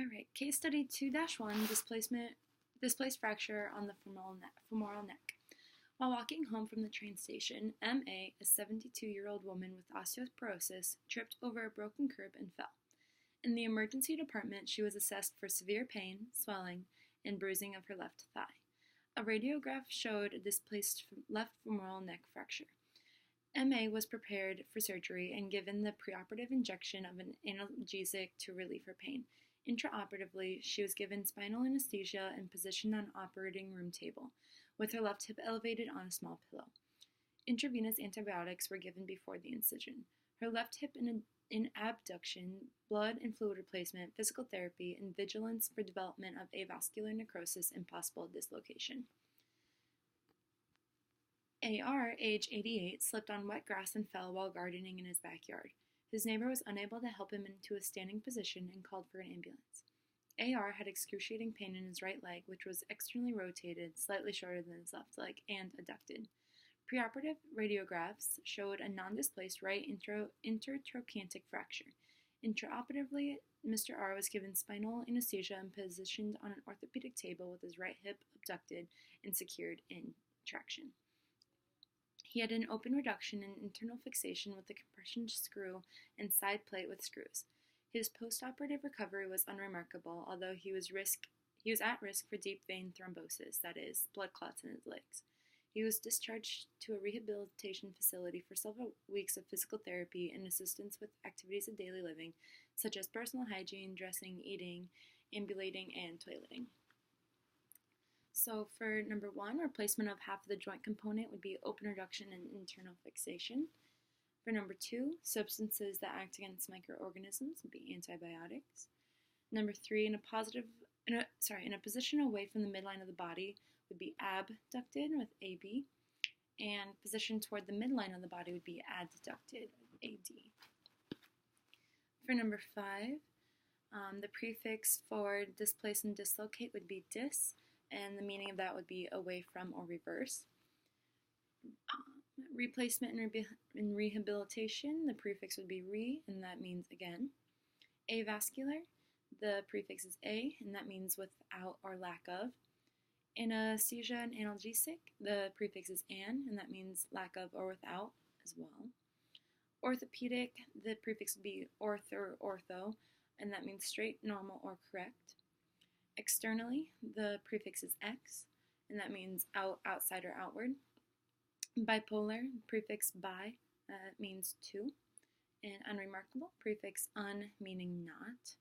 All right, case study 2-1, displaced fracture on the femoral neck. While walking home from the train station, M.A., a 72-year-old woman with osteoporosis, tripped over a broken curb and fell. In the emergency department, she was assessed for severe pain, swelling, and bruising of her left thigh. A radiograph showed a displaced left femoral neck fracture. M.A. was prepared for surgery and given the preoperative injection of an analgesic to relieve her pain. Intraoperatively, she was given spinal anesthesia and positioned on an operating room table, with her left hip elevated on a small pillow. Intravenous antibiotics were given before the incision. Her left hip in abduction, blood and fluid replacement, physical therapy, and vigilance for development of avascular necrosis and possible dislocation. A.R., age 88, slipped on wet grass and fell while gardening in his backyard. His neighbor was unable to help him into a standing position and called for an ambulance. A.R. had excruciating pain in his right leg, which was externally rotated, slightly shorter than his left leg, and adducted. Preoperative radiographs showed a non-displaced right intertrochanteric fracture. Intraoperatively, Mr. R was given spinal anesthesia and positioned on an orthopedic table with his right hip abducted and secured in traction. He had an open reduction and internal fixation with a compression screw and side plate with screws. His postoperative recovery was unremarkable, although he was at risk for deep vein thrombosis, that is, blood clots in his legs. He was discharged to a rehabilitation facility for several weeks of physical therapy and assistance with activities of daily living, such as personal hygiene, dressing, eating, ambulating, and toileting. So for number 1, replacement of half of the joint component would be open reduction and internal fixation. For number 2, substances that act against microorganisms would be antibiotics. Number 3, in a position away from the midline of the body would be abducted with AB, and position toward the midline of the body would be adducted with AD. For number 5, the prefix for displace and dislocate would be dis, and the meaning of that would be away from or reverse. Replacement and rehabilitation, the prefix would be re, and that means again. Avascular, the prefix is a, and that means without or lack of. Anesthesia and analgesic, the prefix is an, and that means lack of or without as well. Orthopedic, the prefix would be orth or ortho, and that means straight, normal, or correct. Externally, the prefix is ex, and that means outside or outward. Bipolar, prefix bi, means two. And unremarkable, prefix un, meaning not.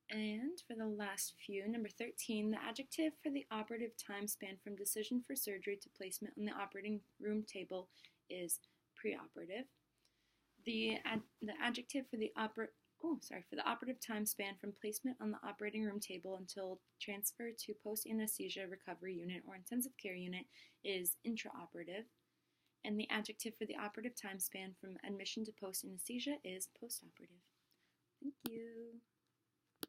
And for the last few, number 13, the adjective for the operative time span from decision for surgery to placement on the operating room table is preoperative. The adjective for the operative time span from placement on the operating room table until transfer to post-anesthesia recovery unit or intensive care unit is intraoperative. And the adjective for the operative time span from admission to post-anesthesia is postoperative. Thank you.